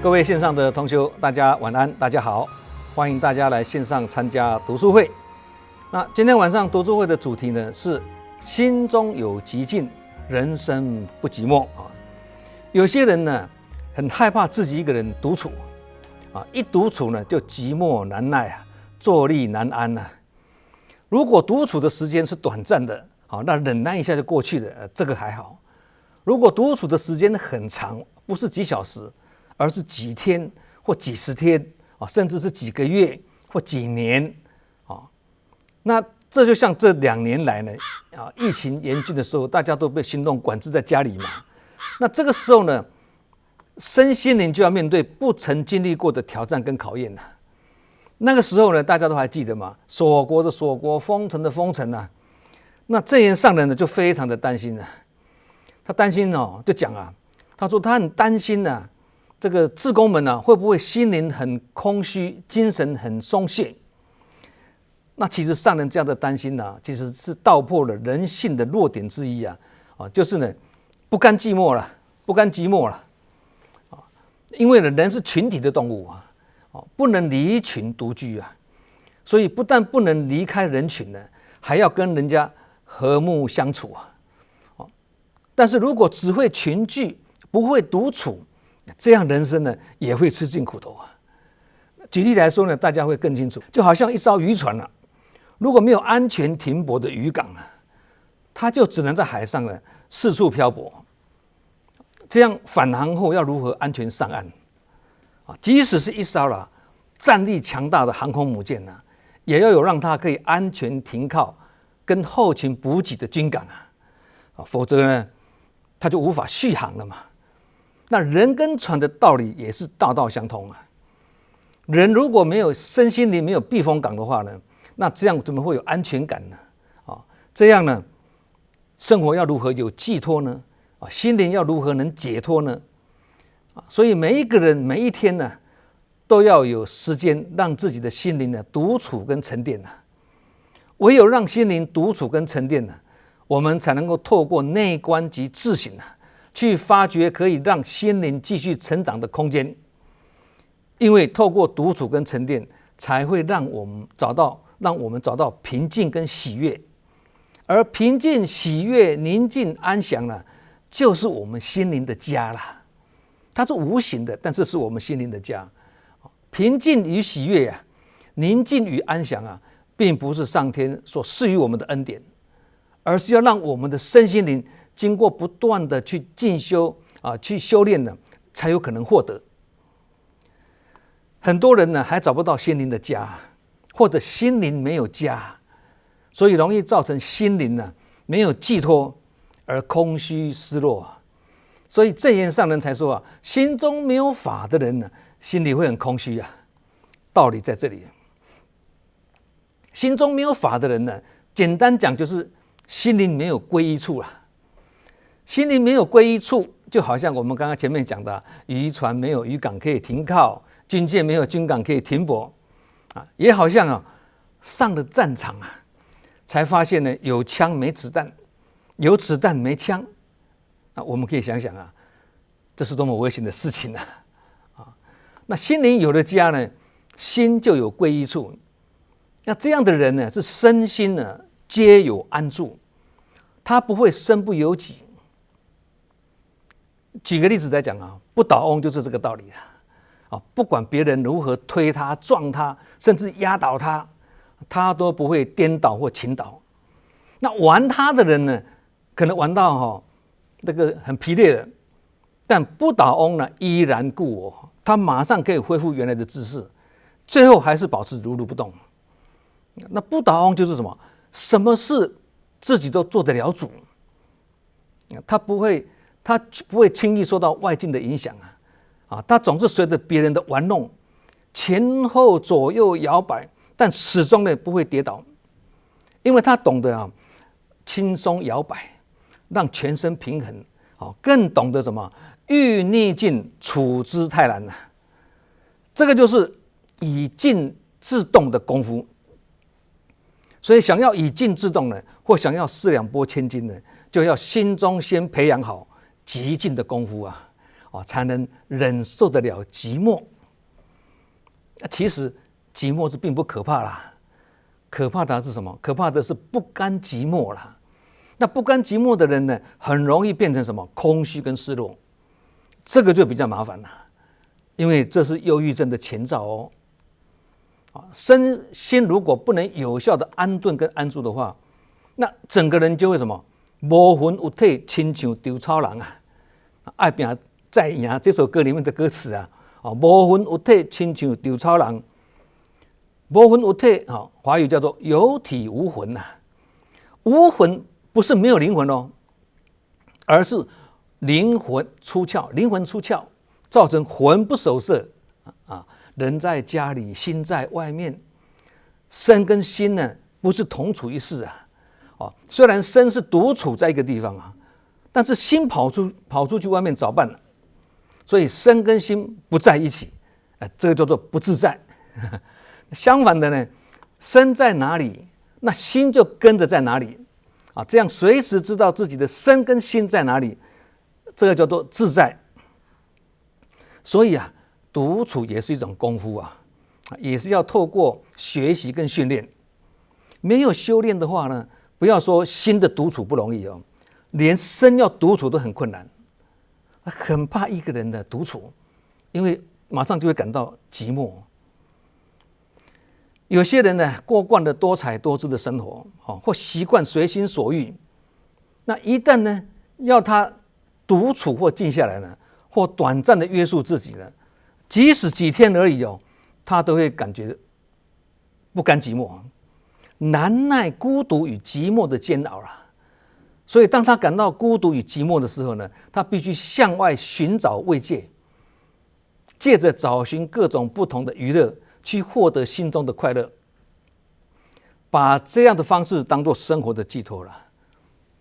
各位线上的同学，大家晚安，大家好，欢迎大家来线上参加读书会。那今天晚上读书会的主题呢是心中有寂静，人生不寂寞啊。有些人呢很害怕自己一个人独处啊，一独处呢就寂寞难耐啊，坐立难安啊。如果独处的时间是短暂的，好，那忍耐一下就过去了，这个还好。如果独处的时间很长，不是几小时，而是几天或几十天啊，甚至是几个月或几年啊，那这就像这2年来呢啊，疫情严峻的时候，大家都被行动管制在家里嘛。那这个时候呢，身心灵就要面对不曾经历过的挑战跟考验了。那个时候呢，大家都还记得嘛，锁国的锁国，封城的封城啊。那正言上人呢，就非常的担心啊。他担心哦，就讲啊，他说他很担心啊，这个志工们啊，会不会心灵很空虚，精神很松懈？那其实上人这样的担心呢，其实是道破了人性的弱点之一啊，就是呢，不甘寂寞了，不甘寂寞了，因为呢，人是群体的动物啊，不能离群独居啊，所以不但不能离开人群呢，还要跟人家和睦相处啊。但是如果只会群聚，不会独处，这样人生呢也会吃尽苦头啊。举例来说呢，大家会更清楚，就好像一艘渔船啊，如果没有安全停泊的渔港啊，它就只能在海上呢四处漂泊。这样返航后要如何安全上岸啊？即使是一艘了战力强大的航空母舰啊，也要有让它可以安全停靠跟后勤补给的军港啊，否则呢，它就无法续航了嘛。那人跟船的道理也是道道相通啊。人如果没有身心灵没有避风港的话呢，那这样怎么会有安全感呢？这样呢，生活要如何有寄托呢？心灵要如何能解脱呢？所以每一个人每一天呢，都要有时间让自己的心灵呢独处跟沉淀啊。唯有让心灵独处跟沉淀呢，我们才能够透过内观及自省啊，去发掘可以让心灵继续成长的空间。因为透过独处跟沉淀，才会让我们找到平静跟喜悦，而平静、喜悦、宁静、安详呢，就是我们心灵的家啦。它是无形的，但是是我们心灵的家。平静与喜悦啊，宁静与安详啊，并不是上天所赐予我们的恩典，而是要让我们的身心灵经过不断的去进修啊，去修炼呢，才有可能获得。很多人呢还找不到心灵的家，或者心灵没有家，所以容易造成心灵呢没有寄托而空虚失落。所以正言上人才说啊，心中没有法的人呢，心里会很空虚啊。道理在这里，心中没有法的人呢，简单讲就是心灵没有归依处啦。心灵没有归依处，就好像我们刚刚前面讲的，渔船没有渔港可以停靠，军舰没有军港可以停泊啊，也好像啊上了战场啊，才发现呢有枪没子弹，有子弹没枪。那我们可以想想啊，这是多么危险的事情啊！那心灵有了家呢，心就有归依处。那这样的人呢，是身心呢皆有安住，他不会身不由己。举个例子来讲啊，不倒翁就是这个道理啊。不管别人如何推他、撞他，甚至压倒他，他都不会颠倒或倾倒。那玩他的人呢，可能玩到那个很疲累了，但不倒翁呢依然故我，他马上可以恢复原来的姿势，最后还是保持如如不动。那不倒翁就是什么？什么事自己都做得了主，他不会轻易受到外境的影响啊，他总是随着别人的玩弄，前后左右摇摆，但始终呢不会跌倒，因为他懂得轻松摇摆，让全身平衡，更懂得什么遇逆境处之泰然这个就是以静制动的功夫。所以想要以静制动呢，或想要四两拨千斤呢，就要心中先培养好极静的功夫啊。才能忍受得了寂寞。其实寂寞是并不可怕啦，可怕的是什么？可怕的是不甘寂寞啦。那不甘寂寞的人呢，很容易变成什么？空虚跟失落，这个就比较麻烦了，因为这是忧郁症的前兆哦。身心如果不能有效的安顿跟安住的话，那整个人就会什么？无魂有体，亲像丢草人啊！爱拼再赢这首歌里面的歌词啊，无魂有体，亲像丢草人。无魂有体，华语叫做有体无魂呐。无魂不是没有灵魂哦，而是灵魂出窍，造成魂不守舍啊。人在家里，心在外面，身跟心呢不是同处一室啊。虽然身是独处在一个地方啊，但是心跑出去外面找伴了，所以身跟心不在一起，这个叫做不自在。相反的呢，身在哪里，那心就跟着在哪里啊，这样随时知道自己的身跟心在哪里，这个叫做自在。所以啊，独处也是一种功夫啊，也是要透过学习跟训练。没有修炼的话呢，不要说心的独处不容易哦，连身要独处都很困难，很怕一个人的独处，因为马上就会感到寂寞。有些人呢，过惯了多彩多姿的生活，或习惯随心所欲，那一旦呢要他独处或静下来呢，或短暂的约束自己呢，即使几天而已哦，他都会感觉不甘寂寞，难耐孤独与寂寞的煎熬啦。所以当他感到孤独与寂寞的时候呢，他必须向外寻找慰藉，借着找寻各种不同的娱乐去获得心中的快乐，把这样的方式当作生活的寄托了。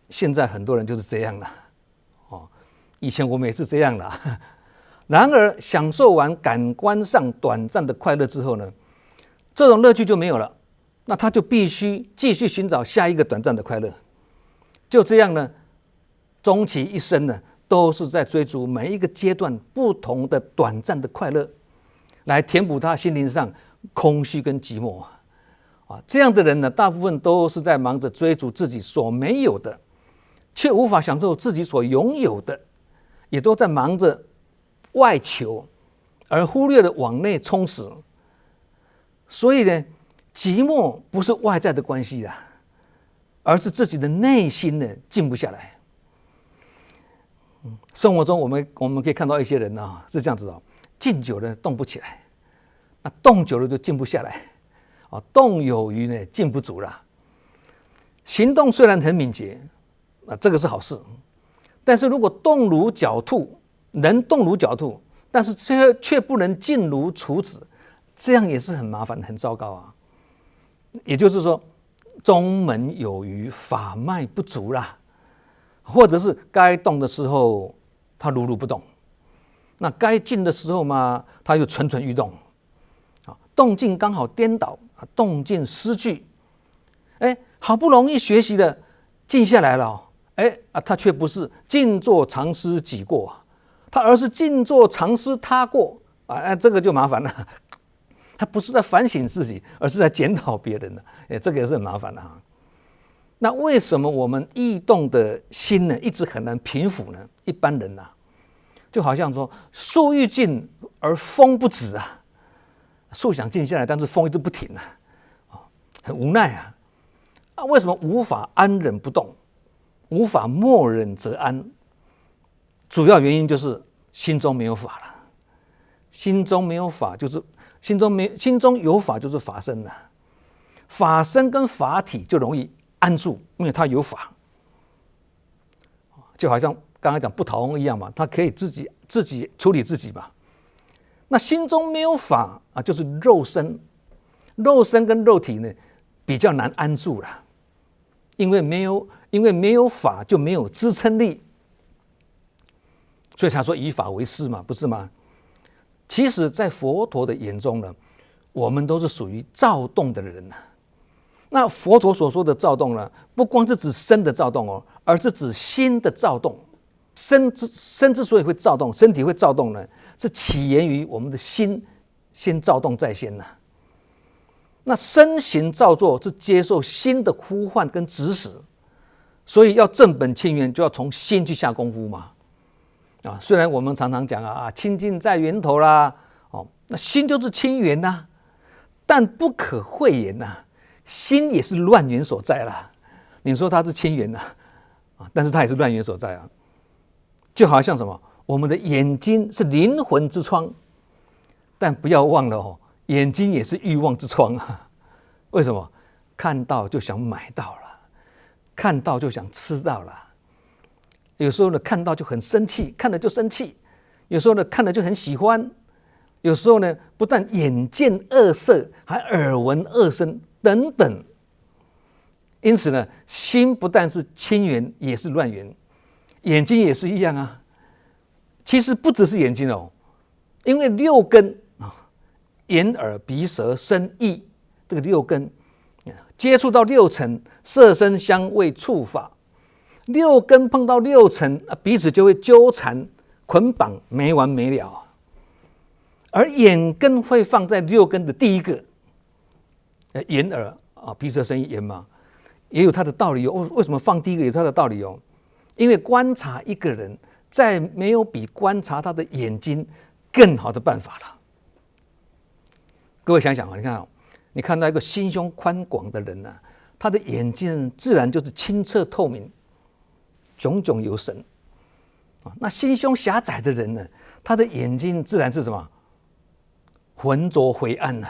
现在很多人就是这样了，以前我们也是这样了。然而享受完感官上短暂的快乐之后呢，这种乐趣就没有了，那他就必须继续寻找下一个短暂的快乐。就这样呢，终其一生呢，都是在追逐每一个阶段不同的短暂的快乐，来填补他心灵上空虚跟寂寞啊。这样的人呢，大部分都是在忙着追逐自己所没有的，却无法享受自己所拥有的，也都在忙着外求，而忽略了往内充实。所以呢，寂寞不是外在的关系啦，而是自己的内心呢静不下来。生活中我们可以看到一些人啊是这样子哦，静久了动不起来，那动久了就静不下来，动有余呢静不足了。行动虽然很敏捷，这个是好事，但是如果动如狡兔，能动如狡兔，但是却不能静如处子，这样也是很麻烦很糟糕啊。也就是说，中门有余，法脉不足啦，或者是该动的时候他如如不动，那该静的时候嘛，他又蠢蠢欲动，动静刚好颠倒，动静失据。好不容易学习的静下来了，他却不是静坐常思己过，他而是静坐常思他过，这个就麻烦了。他不是在反省自己，而是在检讨别人了，这个也是很麻烦的哈。那为什么我们异动的心呢，一直很难平复呢？一般人啊，就好像说树欲静而风不止啊，树想静下来，但是风一直不停啊，很无奈啊。为什么无法安忍不动，无法默忍则安？主要原因就是心中没有法了。心中没有法，就是心中有法，就是法身了。法身跟法体就容易安住，因为它有法，就好像刚才讲不逃翁一样嘛，他可以自己处理自己嘛。那心中没有法啊，就是肉身跟肉体呢比较难安住了，因为没有法就没有支撑力，所以才说以法为师嘛，不是吗？其实在佛陀的眼中呢，我们都是属于躁动的人。那佛陀所说的躁动呢，不光是指身的躁动哦，而是指心的躁动。身之所以会躁动，身体会躁动呢，是起源于我们的心先躁动在先呐。那身形造作是接受心的呼唤跟指使，所以要正本清源，就要从心去下功夫嘛。虽然我们常常讲清净在源头啦，那心就是清源呐，但不可讳言呐，心也是乱源所在啦。你说它是清源呐，但是它也是乱源所在啊。就好像什么，我们的眼睛是灵魂之窗，但不要忘了眼睛也是欲望之窗啊。为什么？看到就想买到了，看到就想吃到了。有时候呢，看到就很生气，看了就生气；有时候呢，看了就很喜欢；有时候呢，不但眼见恶色，还耳闻恶声等等。因此呢，心不但是清源，也是乱源。眼睛也是一样啊。其实不只是眼睛因为六根眼耳鼻舌身意这个六根接触到六尘，色声香味触法，六根碰到六尘，彼此就会纠缠捆绑，没完没了。而眼根会放在六根的第一个，眼耳鼻舌身意眼嘛，也有它的道理为什么放第一个有它的道理因为观察一个人，再没有比观察他的眼睛更好的办法了。各位想想你看你看到一个心胸宽广的人他的眼睛自然就是清澈透明，炯炯有神。那心胸狭窄的人呢，他的眼睛自然是什么？浑浊灰暗呐。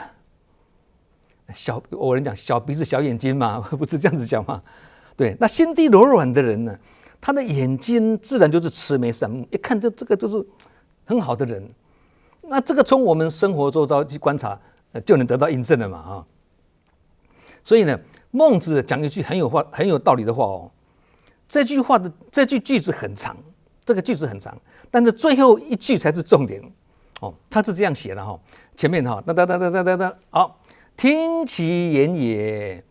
我人讲小鼻子小眼睛嘛，不是这样子讲吗？对，那心地柔软的人呢，他的眼睛自然就是慈眉善目，一看这个就是很好的人。那这个从我们生活周遭去观察，就能得到印证了嘛所以呢，孟子讲一句很有道理的话这句句子很长，这个句子很长，但是最后一句才是重点他是这样写的前面好，听其言也，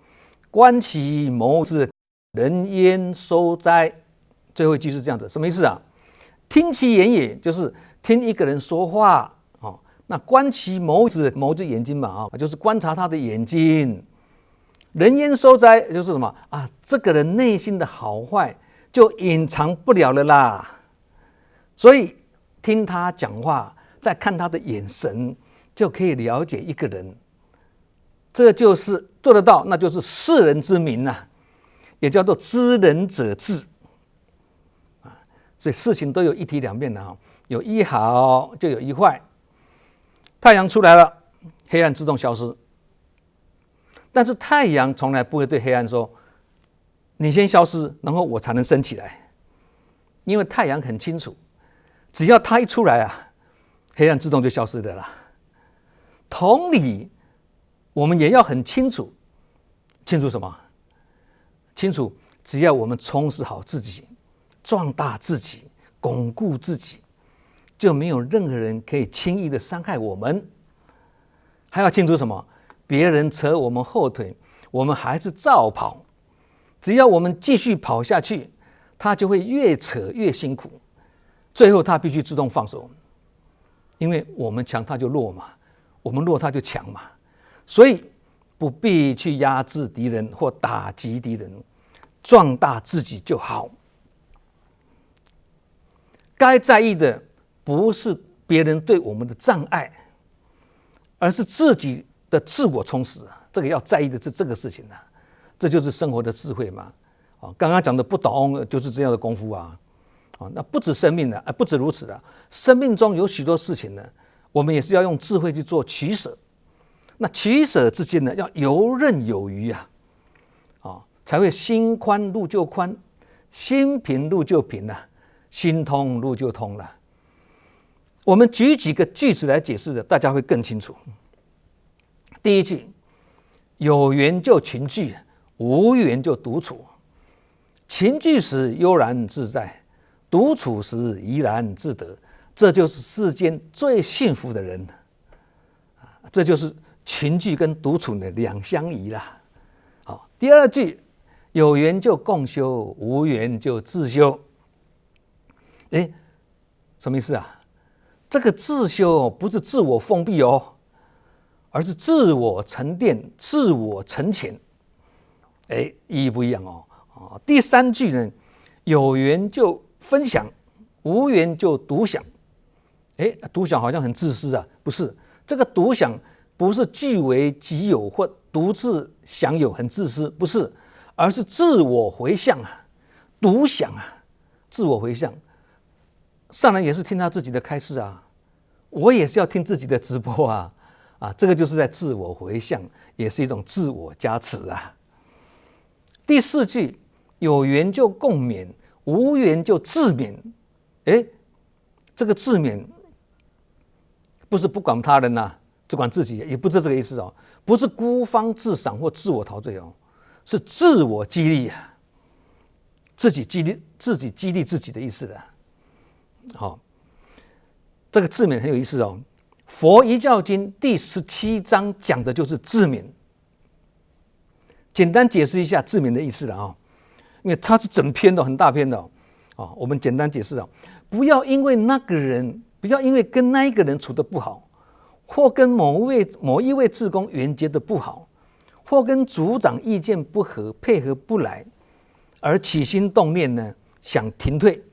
观其眸之，人焉收哉？最后一句是这样子，什么意思啊？听其言也，就是听一个人说话那观其眸之，眸就眼睛嘛就是观察他的眼睛。人焉收哉？就是什么这个人内心的好坏就隐藏不了了啦。所以听他讲话，再看他的眼神，就可以了解一个人。这就是做得到，那就是世人之明也叫做知人者智所以事情都有一体两面的有一好就有一坏。太阳出来了，黑暗自动消失。但是太阳从来不会对黑暗说：“你先消失，然后我才能升起来。”因为太阳很清楚，只要它一出来黑暗自动就消失的啦。同理，我们也要很清楚什么？清楚，只要我们充实好自己，壮大自己，巩固自己，就没有任何人可以轻易的伤害我们。还要清楚什么？别人扯我们后腿，我们还是照跑。只要我们继续跑下去，他就会越扯越辛苦，最后他必须自动放手。因为我们强他就弱嘛，我们弱他就强嘛，所以不必去压制敌人或打击敌人，壮大自己就好。该在意的不是别人对我们的障碍，而是自己的自我充实。这个要在意的是这个事情这就是生活的智慧嘛。刚刚讲的不倒就是这样的功夫那不止生命不止如此生命中有许多事情我们也是要用智慧去做取舍。那取舍之间要游刃有余才会心宽路就宽，心平路就平心通路就通了。我们举几个句子来解释大家会更清楚。第一句，有缘就群聚，无缘就独处。群聚时悠然自在，独处时怡然自得。这就是世间最幸福的人。这就是群聚跟独处的两相宜啦。好，第二句，有缘就共修，无缘就自修。哎，什么意思啊？这个自修不是自我封闭哦，而是自我沉淀、自我沉潜。哎，意义不一样哦。第三句呢，有缘就分享，无缘就独享。哎，独享好像很自私啊，不是？这个独享不是据为己有或独自享有，很自私，不是，而是自我回向啊，独享啊，自我回向。上人也是听他自己的开示啊，我也是要听自己的直播啊，这个就是在自我回向，也是一种自我加持啊。第四句，有缘就共勉，无缘就自勉。哎，这个自勉不是不管他人啊，只管自己，也不是这个意思哦，不是孤芳自赏或自我陶醉哦，是自我激励啊，自己激励自己的意思的。好，这个自勉很有意思哦。佛遗教经第17章讲的就是自勉。简单解释一下自勉的意思了啊，因为它是整篇的，很大篇的哦。我们简单解释啊，不要因为跟那一个人处得不好，或跟某一位志工缘结的不好，或跟组长意见不合、配合不来，而起心动念呢，想停退。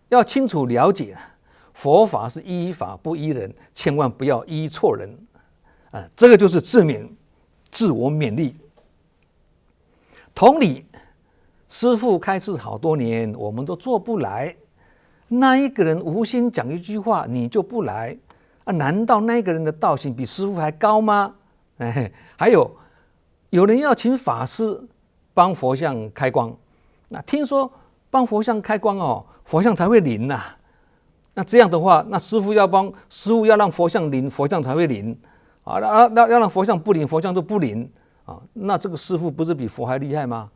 要清楚了解，佛法是依法不依人，千万不要依错人。这个就是自勉，自我勉励。同理，师父开示好多年，我们都做不来。那一个人无心讲一句话，你就不来难道那个人的道行比师父还高吗？还有人要请法师帮佛像开光，那听说帮佛像开光哦，佛像才会灵呐。那这样的话，那师父要让佛像灵，佛像才会灵要让佛像不灵，佛像就不灵那这个师父不是比佛还厉害吗？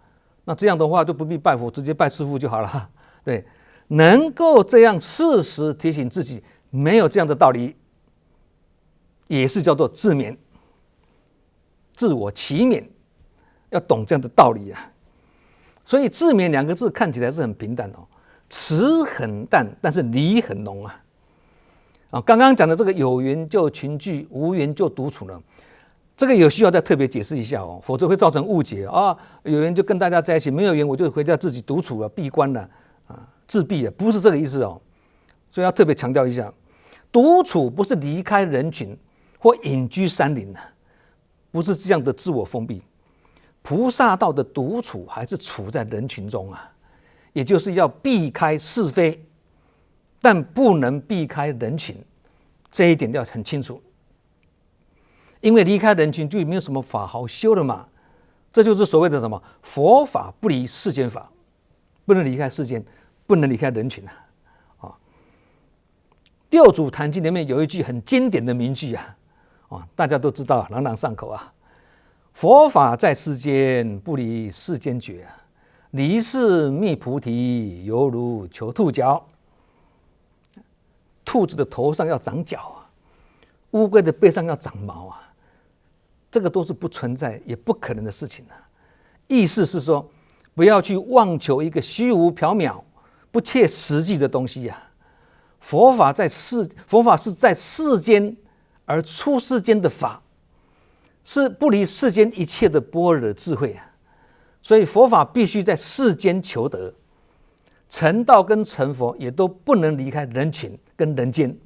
那这样的话就不必拜佛，直接拜师父就好了。对，能够这样适时提醒自己没有这样的道理，也是叫做自勉，自我启勉，要懂这样的道理啊。所以自勉2个字看起来是很平淡哦，词很淡，但是理很浓啊。刚刚讲的这个有缘就群聚，无缘就独处呢，这个有需要再特别解释一下哦，否则会造成误解有缘就跟大家在一起，没有缘我就回家自己独处了，闭关了自闭了，不是这个意思哦。所以要特别强调一下，独处不是离开人群或隐居山林不是这样的自我封闭。菩萨道的独处还是处在人群中也就是要避开是非，但不能避开人群，这一点要很清楚。因为离开人群就没有什么法好修了嘛，这就是所谓的什么佛法不离世间法，不能离开世间，不能离开人群六祖坛经里面有一句很经典的名句大家都知道，朗朗上口佛法在世间，不离世间觉离世觅菩提，犹如求兔角。兔子的头上要长角乌龟的背上要长毛这个都是不存在也不可能的事情意思是说，不要去妄求一个虚无缥缈、不切实际的东西佛法是在世间而出世间的法，是不离世间一切的般若智慧所以佛法必须在世间求得，成道跟成佛也都不能离开人群跟人间，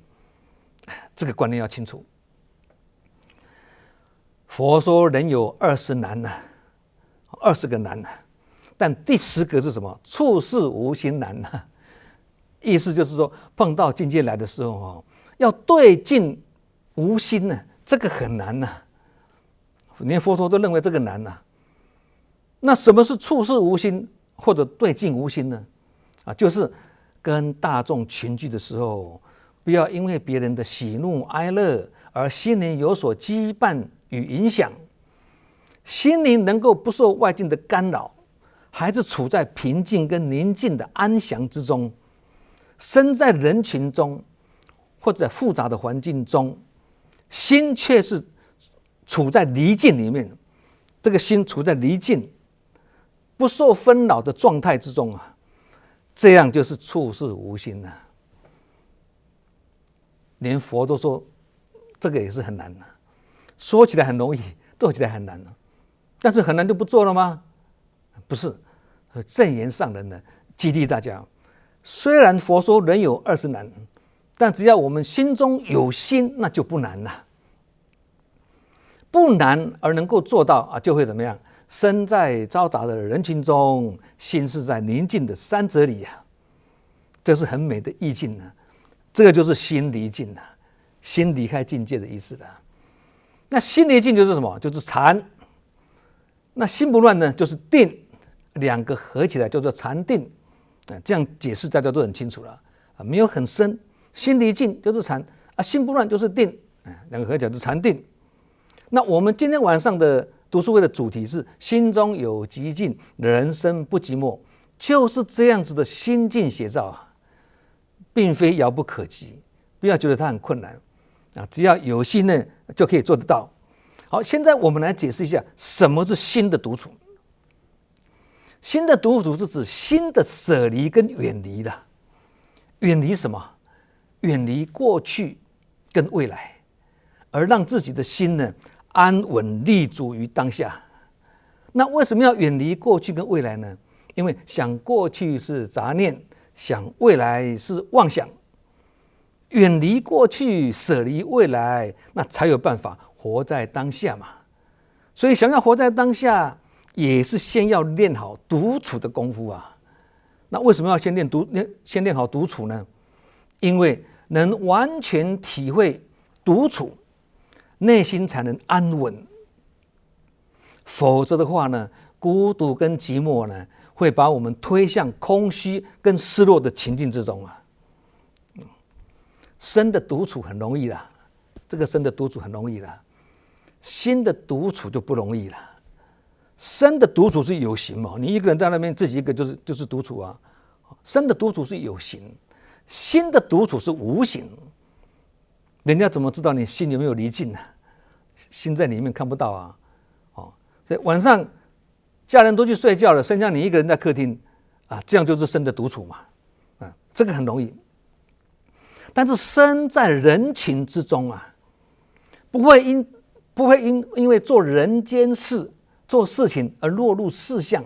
这个观念要清楚。佛说人有20难20个难但第10个是什么？处事无心难意思就是说，碰到境界来的时候要对境无心这个很难连佛陀都认为这个难那什么是处事无心或者对境无心呢？就是跟大众群聚的时候，不要因为别人的喜怒哀乐而心灵有所羁绊与影响，心灵能够不受外境的干扰，还是处在平静跟宁静的安详之中。身在人群中或者复杂的环境中，心却是处在离境里面，这个心处在离境不受纷扰的状态之中这样就是处事无心了。连佛都说这个也是很难的，说起来很容易，做起来很难的。但是很难就不做了吗？不是，正言上人呢激励大家，虽然佛说人有20难，但只要我们心中有心，那就不难了。不难而能够做到就会怎么样？身在嘈杂的人群中，心是在宁静的山泽里这是很美的意境这个就是心离境心离开境界的意思那心离境就是什么？就是禅。那心不乱呢，就是定，两个合起来叫做禅定。这样解释大家都很清楚了没有很深。心离境就是禅心不乱就是定，两个合起来就是禅定。那我们今天晚上的读书会的主题是心中有寂静，人生不寂寞，就是这样子的心境写照并非遥不可及，不要觉得它很困难只要有心呢就可以做得到。好，现在我们来解释一下什么是心的独处。心的独处是指心的舍离跟远离的。远离什么？远离过去跟未来，而让自己的心呢安稳立足于当下。那为什么要远离过去跟未来呢？因为想过去是杂念，想未来是妄想。远离过去，舍离未来，那才有办法活在当下嘛。所以想要活在当下，也是先要练好独处的功夫那为什么要先练好独处呢？因为能完全体会独处，内心才能安稳。否则的话呢，孤独跟寂寞呢，会把我们推向空虚跟失落的情境之中身的独处很容易啦，这个身的独处很容易啦，心的独处就不容易了。身的独处是有形嘛，你一个人在那边自己一个就是独处身的独处是有形，心的独处是无形。人家怎么知道你心有没有离境呢？心在里面看不到所以晚上家人都去睡觉了，剩下你一个人在客厅这样就是身的独处嘛这个很容易。但是身在人群之中不会因为做人间事做事情而落入事项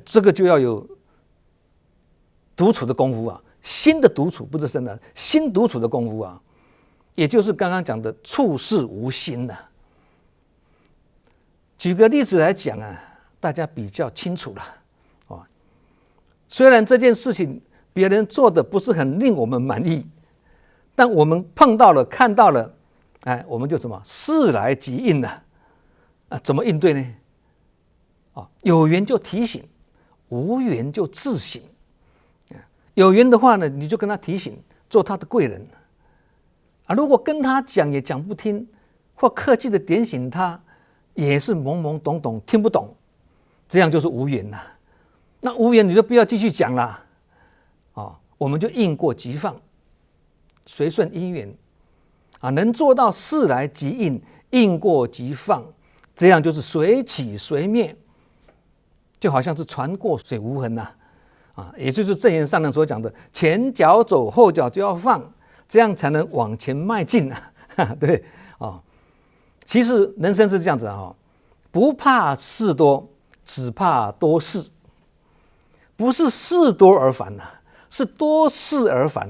这个就要有独处的功夫心的独处不是身的，心独处的功夫也就是刚刚讲的处事无心举个例子来讲大家比较清楚了虽然这件事情别人做的不是很令我们满意，但我们碰到了看到了我们就什么事来即应了怎么应对呢有缘就提醒，无缘就自省有缘的话呢，你就跟他提醒，做他的贵人如果跟他讲也讲不听，或客气的点醒他，也是懵懵懂懂听不懂，这样就是无缘了。那无缘你就不要继续讲了我们就应过即放，随顺因缘能做到事来即应，应过即放，这样就是随起随灭，就好像是船过水无痕也就是正言上人所讲的前脚走后脚就要放，这样才能往前迈进对其实人生是这样子不怕事多，只怕多事。不是事多而烦是多事而烦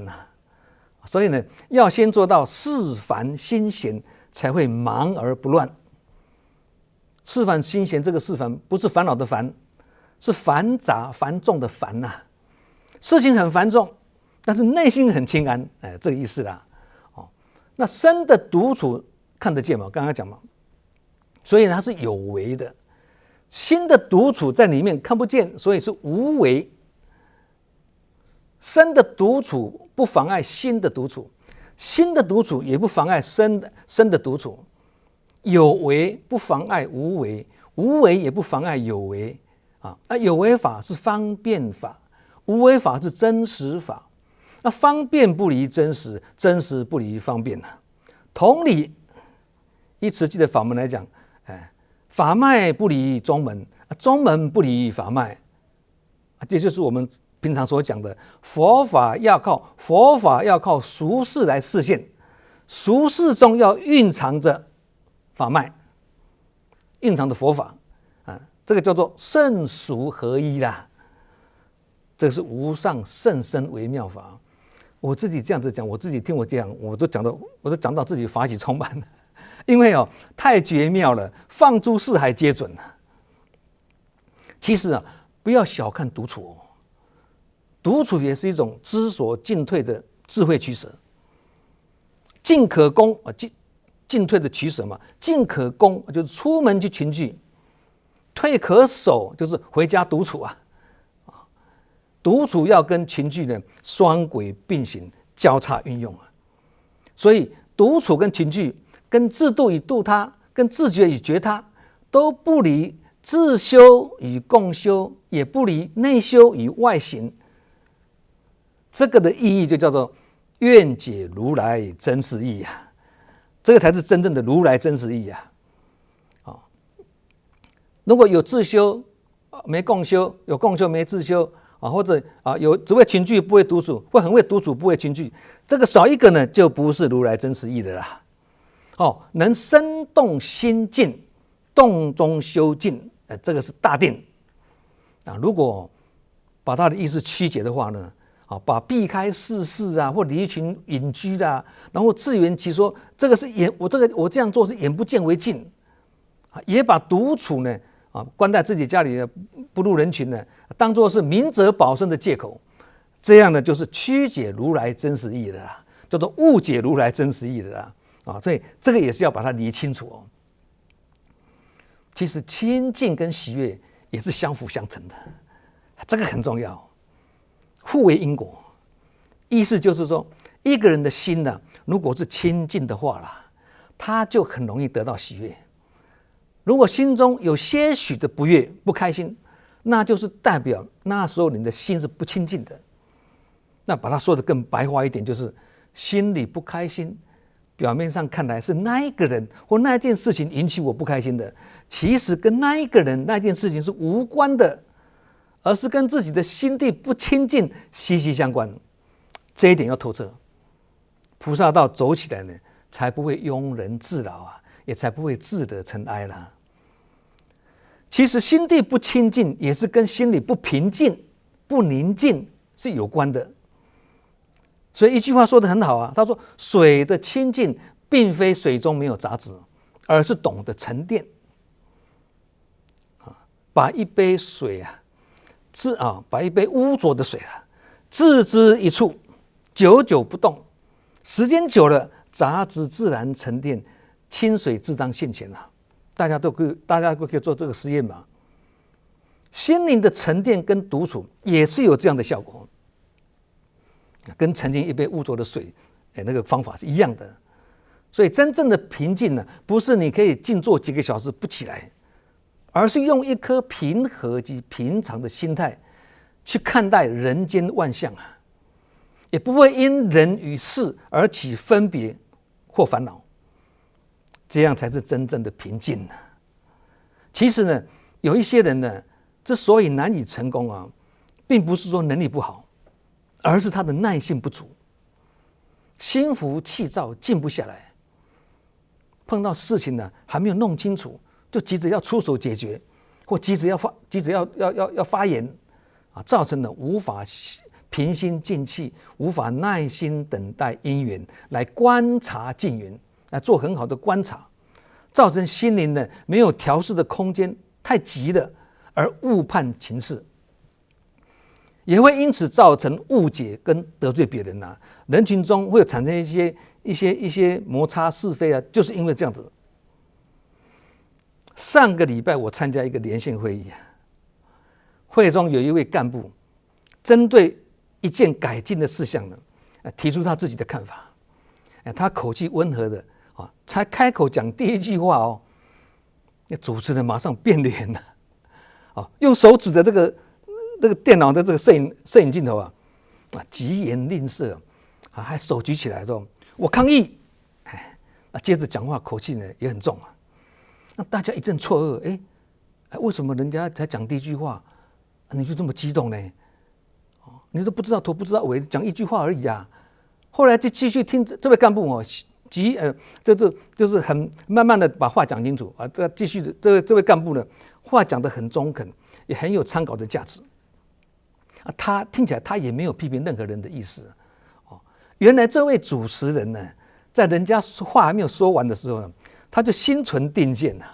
所以呢，要先做到事烦心闲，才会忙而不乱。事烦心闲，这个事烦不是烦恼的烦，是繁杂繁重的烦事情很繁重，但是内心很清安这个意思啦那身的独处看得见嘛？刚刚讲嘛，所以它是有为的。心的独处在里面看不见，所以是无为。身的独处不妨碍心的独处，心的独处也不妨碍身的独处。有为不妨碍无为，无为也不妨碍有为有为法是方便法，无为法是真实法。那方便不离真实，真实不离方便同理，以慈济的法门来讲，法脉不离宗门，宗门不离法脉，这就是我们平常所讲的佛法要靠俗世来示现，俗世中要蕴藏着法脉，蕴藏着佛法啊，这个叫做圣俗合一啦。这个是无上甚深微妙法。我自己这样子讲，我自己听我讲，我都讲到自己法喜充满了，因为太绝妙了，放诸四海皆准啊。其实啊，不要小看独处独处也是一种知所进退的智慧取舍。进可攻啊，进退的取舍嘛。进可攻就是出门去群聚，退可守就是回家独处啊。独处要跟群聚呢双轨并行，交叉运用啊。所以独处跟群聚，跟自度与度他，跟自觉与觉他，都不离自修与共修，也不离内修与外行。这个的意义就叫做愿解如来真实义啊，这个才是真正的如来真实义啊。如果有自修没共修，有共修没自修或者有只会群聚不会独处，或很会独处不会群聚，这个少一个呢，就不是如来真实义的啦。能生动心静，动中修静，这个是大定啊。如果把它的意思曲解的话呢，把避开世事啊，或离群隐居啦，然后自圆其说，这个是我这样做是眼不见为净也把独处呢关在自己家里的不入人群呢，当作是明哲保身的借口，这样呢就是曲解如来真实义的啦，叫做误解如来真实义的啦所以这个也是要把它理清楚其实清净跟喜悦也是相辅相成的，这个很重要，互为因果。意思就是说，一个人的心呢，如果是清净的话啦，他就很容易得到喜悦。如果心中有些许的不悦、不开心，那就是代表那时候你的心是不清净的。那把它说得更白话一点，就是心里不开心，表面上看来是那一个人或那件事情引起我不开心的，其实跟那一个人、那件事情是无关的，而是跟自己的心地不清净息息相关。这一点要透彻，菩萨道走起来呢，才不会庸人自扰也才不会自得尘埃啦。其实心地不清净，也是跟心里不平静、不宁静是有关的。所以一句话说得很好他说水的清净并非水中没有杂质，而是懂得沉淀把一杯水把一杯污浊的水置之一处，久久不动，时间久了，杂质自然沉淀，清水自当现前大家都可以做这个实验嘛。心灵的沉淀跟独处也是有这样的效果，跟沉浸一杯污浊的水那个方法是一样的。所以真正的平静呢，不是你可以静坐几个小时不起来，而是用一颗平和及平常的心态去看待人间万象也不会因人与事而起分别或烦恼，这样才是真正的平静其实呢，有一些人呢，之所以难以成功并不是说能力不好，而是他的耐性不足，心浮气躁，静不下来，碰到事情呢还没有弄清楚，就急着要出手解决，或急着要发言造成了无法平心静气，无法耐心等待因缘来观察境缘，来做很好的观察，造成心灵呢没有调试的空间，太急了而误判情势，也会因此造成误解跟得罪别人人群中会产生一些摩擦是非就是因为这样子。上个礼拜我参加一个连线会议会中有一位干部针对一件改进的事项呢提出他自己的看法他口气温和的才开口讲第一句话主持人马上变脸了用手指的这个电脑的这个摄影镜头疾言吝啬还手举起来说我抗议接着讲话口气呢也很重那大家一阵错愕为什么人家才讲第一句话你就这么激动呢你都不知道头不知道尾，讲一句话而已啊。后来就继续听这位干部哦，就是很慢慢的把话讲清楚啊。继续的这位干部呢，话讲得很中肯，也很有参考的价值啊。他听起来他也没有批评任何人的意思哦。原来这位主持人呢，在人家话还没有说完的时候呢，他就心存定见了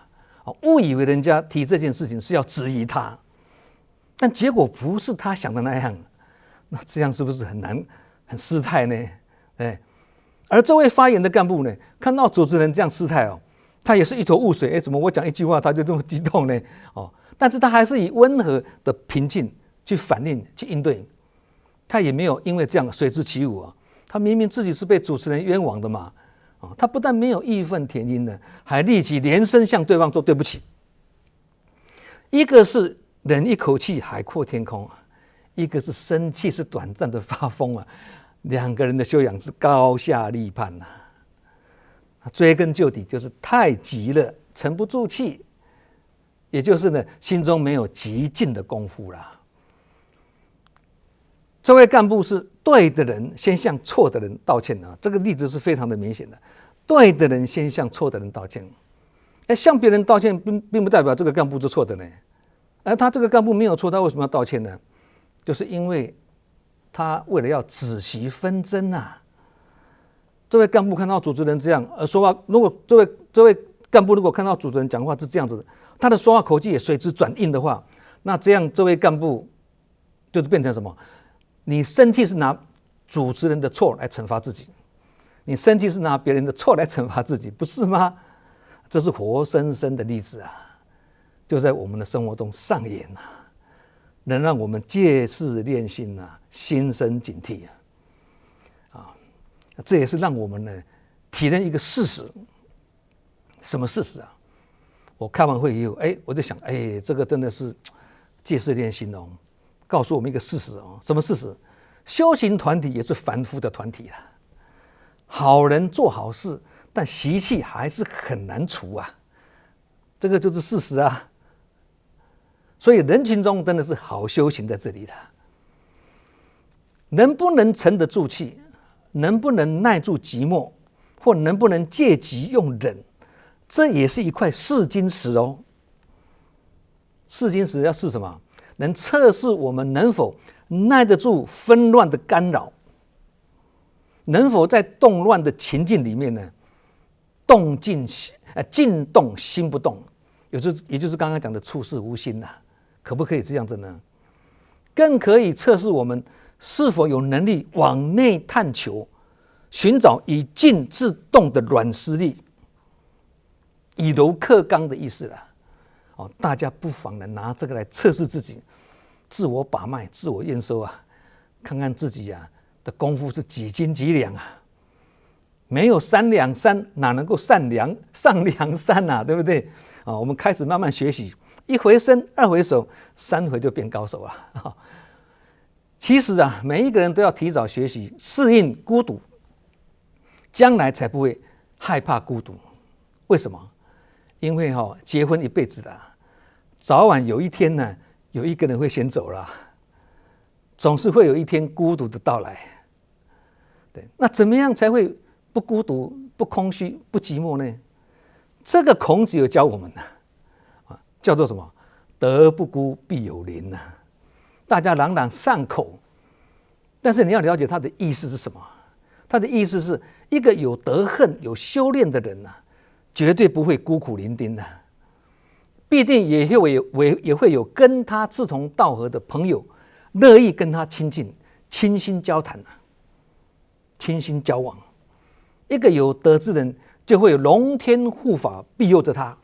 啊，误以为人家提这件事情是要质疑他，但结果不是他想的那样。那这样是不是很难很失态呢？而这位发言的干部呢，看到主持人这样失态哦，他也是一头雾水。怎么我讲一句话他就这么激动呢？但是他还是以温和的平静去反应去应对，他也没有因为这样随之起舞啊。他明明自己是被主持人冤枉的嘛，他不但没有义愤填膺的，还立即连声向对方说对不起。一个是忍一口气海阔天空，一个是生气是短暂的发疯啊。两个人的修养是高下立判呐。追根究底就是太急了，沉不住气，也就是呢心中没有极静的功夫啦。这位干部是对的人先向错的人道歉啊，这个例子是非常的明显的。对的人先向错的人道歉，向别人道歉并不代表这个干部是错的呢。而他这个干部没有错，他为什么要道歉呢？就是因为他为了要止息纷争啊。这位干部看到主持人这样说话，如果这位干部如果看到主持人讲话是这样子的，他的说话口气也随之转硬的话，那这样这位干部就是变成什么？你生气是拿主持人的错来惩罚自己，你生气是拿别人的错来惩罚自己，不是吗？这是活生生的例子啊，就在我们的生活中上演啊，能让我们戒事练心啊，心生警惕啊。这也是让我们呢体认一个事实。什么事实啊？我开完会以后，我就想，这个真的是戒事练心哦，告诉我们一个事实哦。什么事实？修行团体也是凡夫的团体啊。好人做好事，但习气还是很难除啊，这个就是事实啊。所以人群中真的是好修行在这里的。能不能沉得住气，能不能耐住寂寞，或能不能戒急用忍，这也是一块试金石哦。试金石要试什么？能测试我们能否耐得住纷乱的干扰，能否在动乱的情境里面呢，静动心不动，也就是刚刚讲的处事无心呐，可不可以这样子呢？更可以测试我们是否有能力往内探求，寻找以静制动的软实力，以柔克刚的意思啦。大家不妨呢拿这个来测试自己，自我把脉，自我验收啊，看看自己的功夫是几斤几两啊？没有3两3，哪能够上梁山啊？对不对？我们开始慢慢学习，1回生2回熟，3回就变高手了。其实每一个人都要提早学习适应孤独，将来才不会害怕孤独。为什么？因为结婚一辈子的，早晚有一天呢，有一个人会先走了，总是会有一天孤独的到来。对，那怎么样才会不孤独、不空虚、不寂寞呢？这个孔子有教我们的，叫做什么？德不孤，必有邻呐。大家朗朗上口，但是你要了解他的意思是什么？他的意思是一个有德行、有修炼的人绝对不会孤苦伶仃的，必定也会有跟他志同道合的朋友，乐意跟他亲近、倾心交谈倾心交往。一个有德之人，就会有龙天护法庇佑着他，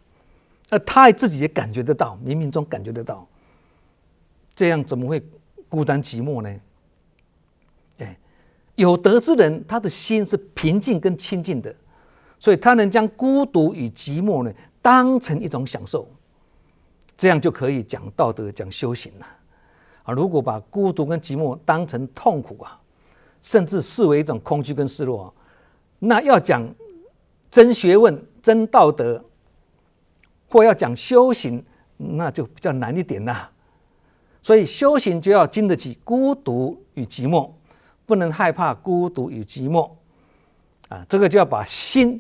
而他自己也感觉得到，冥冥中感觉得到，这样怎么会孤单寂寞呢？有德之人，他的心是平静跟清净的，所以他能将孤独与寂寞呢当成一种享受，这样就可以讲道德、讲修行了。如果把孤独跟寂寞当成痛苦甚至视为一种空虚跟失落那要讲真学问、真道德，或要讲修行，那就比较难一点啦。所以修行就要经得起孤独与寂寞，不能害怕孤独与寂寞啊！这个就要把心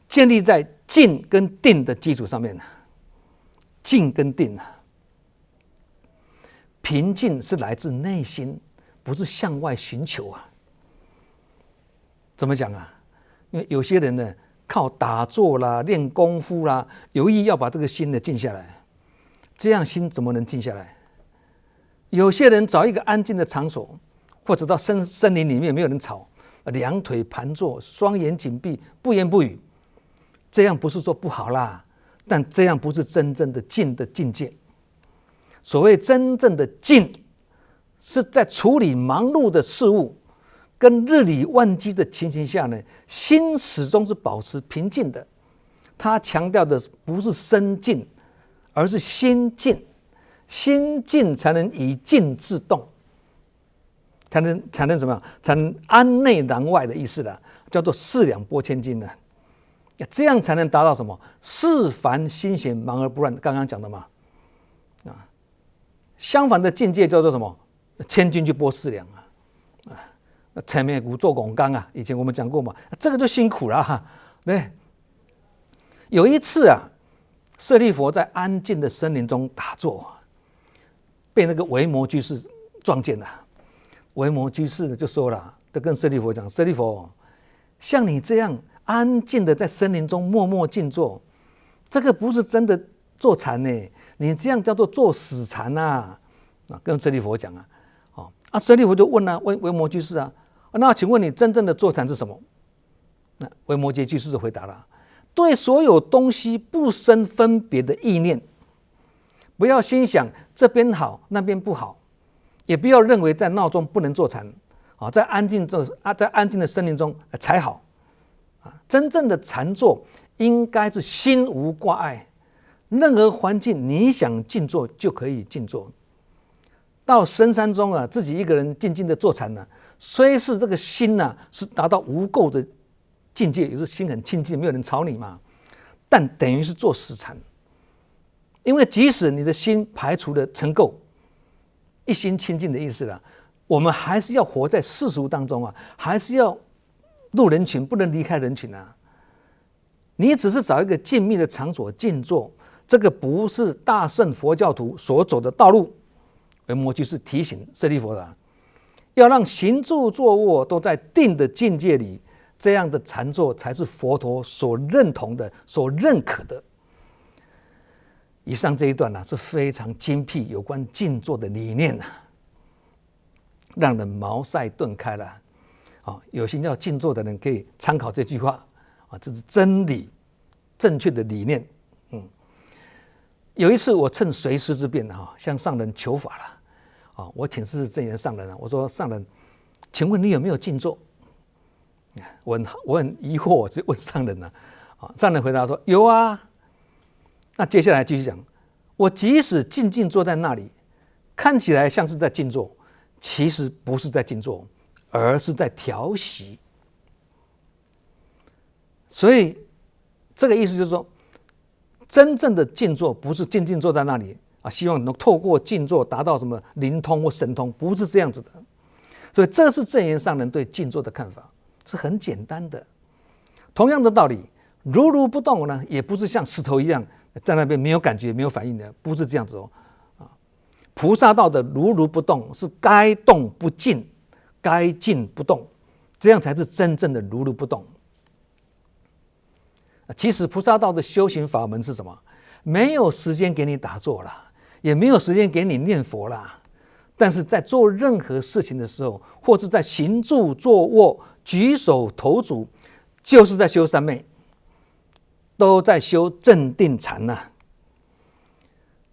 建立在静跟定的基础上面。静跟定啊，平静是来自内心，不是向外寻求啊。怎么讲啊？因为有些人呢，靠打坐啦、练功夫啦，有意要把这个心呢静下来，这样心怎么能静下来？有些人找一个安静的场所，或者到森林里面没有人吵，两腿盘坐，双眼紧闭，不言不语，这样不是说不好啦，但这样不是真正的静的境界。所谓真正的静，是在处理忙碌的事物跟日理万机的情形下呢，心始终是保持平静的。他强调的不是身静，而是心静。心静才能以静制动，才能怎么样？才能安内攘外的意思了，叫做四两拨千斤呢。这样才能达到什么？事烦心闲，忙而不乱。刚刚讲的嘛，啊，相反的境界叫做什么？千斤去拨四两啊，前面鼓做拱钢啊，以前我们讲过嘛，这个就辛苦了哈。对，有一次啊，舍利弗在安静的森林中打坐。被那个维摩居士撞见了，维摩居士就说了，就跟舍利弗讲：“舍利弗，像你这样安静的在森林中默默静坐，这个不是真的坐禅呢，你这样叫做坐死禅呐！”跟舍利弗讲啊，舍利弗就问维摩居士啊，那请问你真正的坐禅是什么？那维摩诘居士就回答了：对所有东西不生分别的意念。不要心想这边好那边不好，也不要认为在闹中不能坐禅啊，在安静的森林中才好啊。真正的禅坐应该是心无挂碍，任何环境你想静坐就可以静坐。到深山中啊，自己一个人静静的坐禅呢，虽是这个心呢是达到无垢的境界，也就是心很清净，没有人吵你嘛，但等于是坐死禅。因为即使你的心排除了尘垢，一心清净的意思了，我们还是要活在世俗当中啊，还是要入人群，不能离开人群啊。你只是找一个静谧的场所静坐，这个不是大乘佛教徒所走的道路。维摩诘是提醒舍利弗的，要让行住坐卧都在定的境界里，这样的禅坐才是佛陀所认同的、所认可的。以上这一段是非常精辟有关静坐的理念让人茅塞顿开了。有心要静坐的人可以参考这句话这是真理，正确的理念。有一次我趁随师之便向上人求法了我请示正言上人我说：“上人，请问你有没有静坐？”我很疑惑，我就问上人上人回答说：“有啊。”那接下来继续讲，我即使静静坐在那里，看起来像是在静坐，其实不是在静坐，而是在调息。所以这个意思就是说，真正的静坐不是静静坐在那里希望能透过静坐达到什么灵通或神通，不是这样子的。所以这是正言上人对静坐的看法，是很简单的。同样的道理，如如不动呢，也不是像石头一样在那边没有感觉、没有反应的，不是这样子菩萨道的如如不动是该动不静，该静不动，这样才是真正的如如不动。其实菩萨道的修行法门是什么？没有时间给你打坐啦，也没有时间给你念佛啦。但是在做任何事情的时候，或是在行住坐卧、举手投足，就是在修三昧，都在修正定禅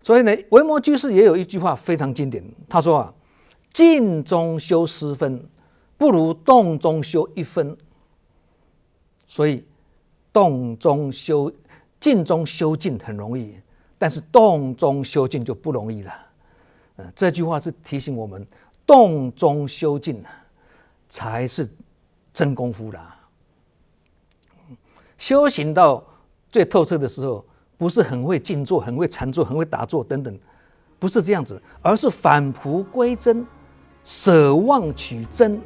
所以呢，维摩居士也有一句话非常经典，他说静中修10分，不如动中修1分。所以静中修静很容易，但是动中修静就不容易了。这句话是提醒我们，动中修静才是真功夫啦。修行到最透彻的时候，不是很会静坐、很会禅坐、很会打坐等等，不是这样子，而是返璞归真，舍妄取真。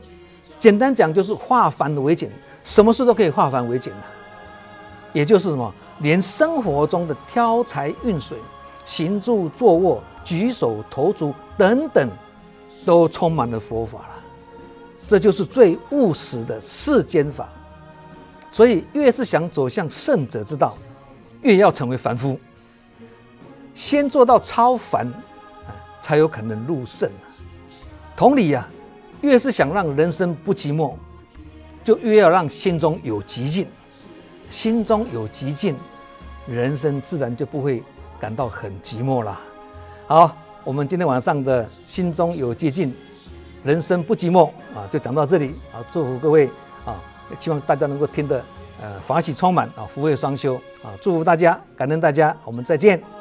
简单讲就是化繁为简，什么事都可以化繁为简了。也就是什么，连生活中的挑柴运水、行住坐卧、举手投足等等，都充满了佛法了。这就是最务实的世间法。所以越是想走向圣者之道，越要成为凡夫，先做到超凡，才有可能入圣。同理啊，越是想让人生不寂寞，就越要让心中有寂静。心中有寂静，人生自然就不会感到很寂寞啦。好，我们今天晚上的心中有寂静，人生不寂寞啊，就讲到这里啊。祝福各位啊，希望大家能够听得法喜充满啊，福慧双修啊。祝福大家，感恩大家，我们再见。